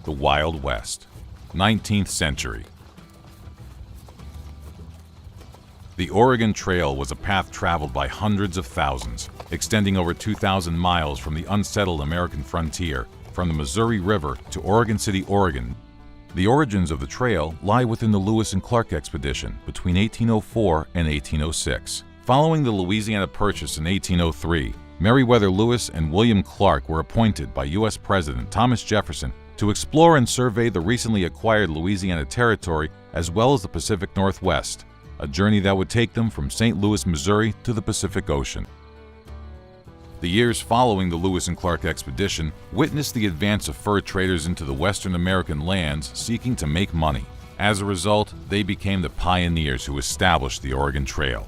The Wild West, 19th century. The Oregon Trail was a path traveled by hundreds of thousands, extending over 2,000 miles from the unsettled American frontier, from the Missouri River to Oregon City, Oregon. The origins of the trail lie within the Lewis and Clark expedition between 1804 and 1806. Following the Louisiana Purchase in 1803, Meriwether Lewis and William Clark were appointed by U.S. President Thomas Jefferson to explore and survey the recently acquired Louisiana Territory as well as the Pacific Northwest, a journey that would take them from St. Louis, Missouri to the Pacific Ocean. The years following the Lewis and Clark expedition witnessed the advance of fur traders into the Western American lands seeking to make money. As a result, they became the pioneers who established the Oregon Trail.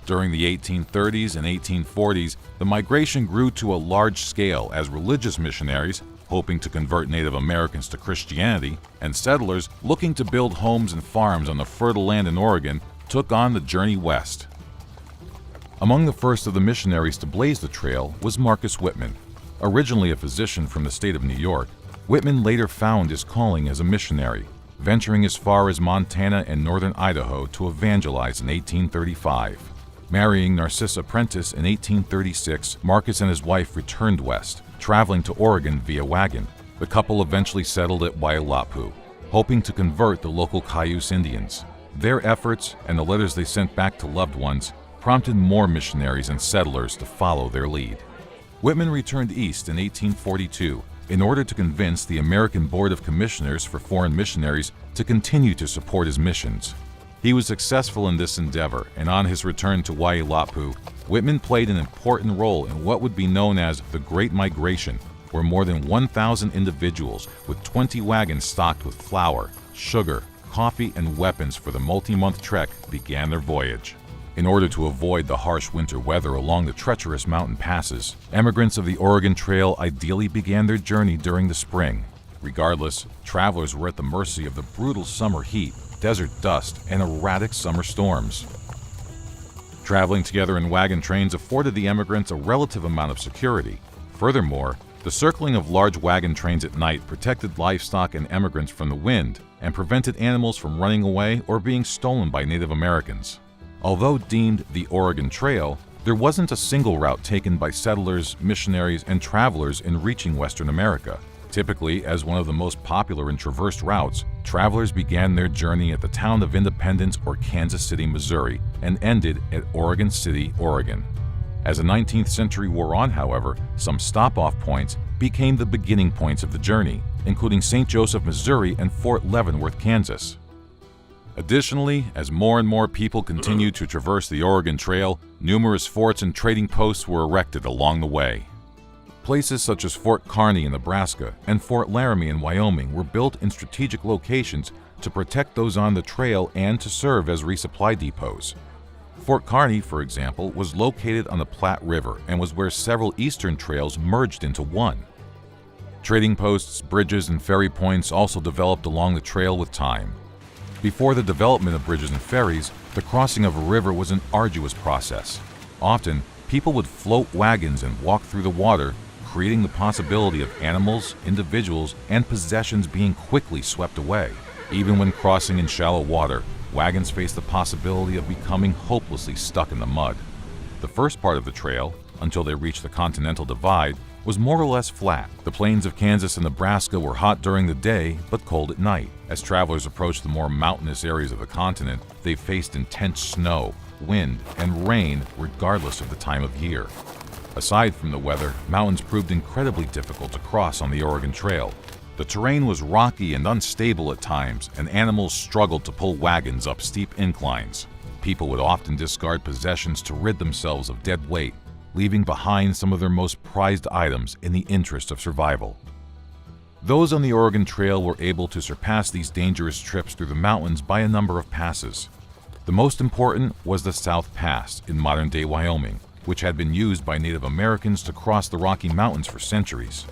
During the 1830s and 1840s, the migration grew to a large scale as religious missionaries, hoping to convert Native Americans to Christianity, and settlers looking to build homes and farms on the fertile land in Oregon took on the journey west. Among the first of the missionaries to blaze the trail was Marcus Whitman. Originally a physician from the state of New York, Whitman later found his calling as a missionary, venturing as far as Montana and northern Idaho to evangelize in 1835. Marrying Narcissa Prentice in 1836, Marcus and his wife returned west, traveling to Oregon via wagon. The couple eventually settled at Waialapu, hoping to convert the local Cayuse Indians. Their efforts and the letters they sent back to loved ones prompted more missionaries and settlers to follow their lead. Whitman returned east in 1842 in order to convince the American Board of Commissioners for Foreign Missionaries to continue to support his missions. He was successful in this endeavor, and on his return to Waialapu, Whitman played an important role in what would be known as the Great Migration, where more than 1,000 individuals with 20 wagons stocked with flour, sugar, coffee, and weapons for the multi-month trek began their voyage. In order to avoid the harsh winter weather along the treacherous mountain passes, emigrants of the Oregon Trail ideally began their journey during the spring. Regardless, travelers were at the mercy of the brutal summer heat, desert dust, and erratic summer storms. Traveling together in wagon trains afforded the emigrants a relative amount of security. Furthermore, the circling of large wagon trains at night protected livestock and emigrants from the wind and prevented animals from running away or being stolen by Native Americans. Although deemed the Oregon Trail, there wasn't a single route taken by settlers, missionaries, and travelers in reaching Western America. Typically, as one of the most popular and traversed routes, travelers began their journey at the town of Independence or Kansas City, Missouri, and ended at Oregon City, Oregon. As the 19th century wore on, however, some stop-off points became the beginning points of the journey, including St. Joseph, Missouri, and Fort Leavenworth, Kansas. Additionally, as more and more people continued to traverse the Oregon Trail, numerous forts and trading posts were erected along the way. Places such as Fort Kearny in Nebraska and Fort Laramie in Wyoming were built in strategic locations to protect those on the trail and to serve as resupply depots. Fort Kearny, for example, was located on the Platte River and was where several eastern trails merged into one. Trading posts, bridges, and ferry points also developed along the trail with time. Before the development of bridges and ferries, the crossing of a river was an arduous process. Often, people would float wagons and walk through the water, creating the possibility of animals, individuals, and possessions being quickly swept away. Even when crossing in shallow water, wagons faced the possibility of becoming hopelessly stuck in the mud. The first part of the trail, until they reached the Continental Divide, was more or less flat. The plains of Kansas and Nebraska were hot during the day, but cold at night. As travelers approached the more mountainous areas of the continent, they faced intense snow, wind, and rain regardless of the time of year. Aside from the weather, mountains proved incredibly difficult to cross on the Oregon Trail. The terrain was rocky and unstable at times, and animals struggled to pull wagons up steep inclines. People would often discard possessions to rid themselves of dead weight, leaving behind some of their most prized items in the interest of survival. Those on the Oregon Trail were able to surpass these dangerous trips through the mountains by a number of passes. The most important was the South Pass in modern-day Wyoming, which had been used by Native Americans to cross the Rocky Mountains for centuries.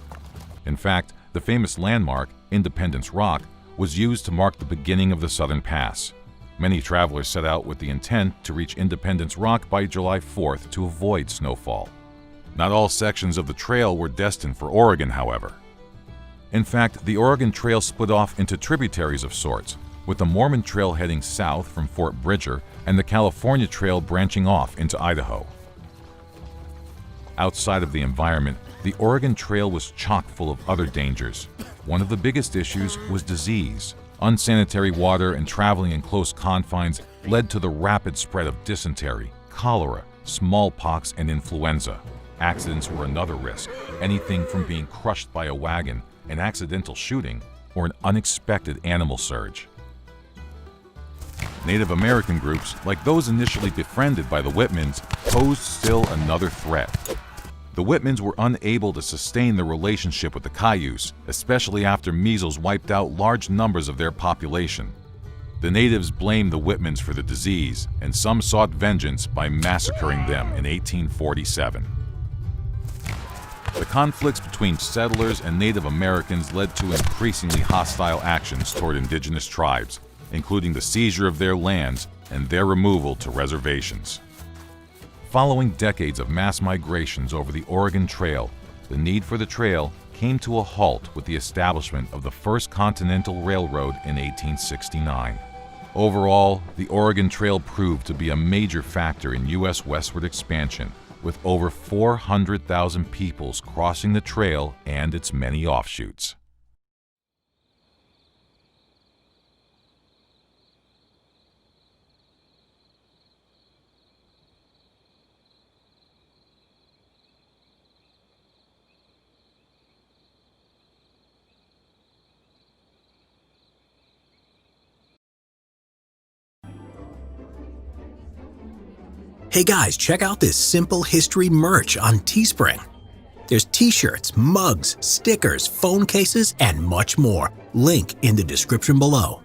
In fact, the famous landmark, Independence Rock, was used to mark the beginning of the Southern Pass. Many travelers set out with the intent to reach Independence Rock by July 4th to avoid snowfall. Not all sections of the trail were destined for Oregon, however. In fact, the Oregon Trail split off into tributaries of sorts, with the Mormon Trail heading south from Fort Bridger and the California Trail branching off into Idaho. Outside of the environment, the Oregon Trail was chock full of other dangers. One of the biggest issues was disease. Unsanitary water and traveling in close confines led to the rapid spread of dysentery, cholera, smallpox, and influenza. Accidents were another risk, anything from being crushed by a wagon, an accidental shooting, or an unexpected animal surge. Native American groups, like those initially befriended by the Whitmans, posed still another threat. The Whitmans were unable to sustain the relationship with the Cayuse, especially after measles wiped out large numbers of their population. The natives blamed the Whitmans for the disease, and some sought vengeance by massacring them in 1847. The conflicts between settlers and Native Americans led to increasingly hostile actions toward indigenous tribes, including the seizure of their lands and their removal to reservations. Following decades of mass migrations over the Oregon Trail, the need for the trail came to a halt with the establishment of the First Continental Railroad in 1869. Overall, the Oregon Trail proved to be a major factor in U.S. westward expansion, with over 400,000 peoples crossing the trail and its many offshoots. Hey guys, check out this simple history merch on Teespring. There's t-shirts, mugs, stickers, phone cases, and much more. Link in the description below.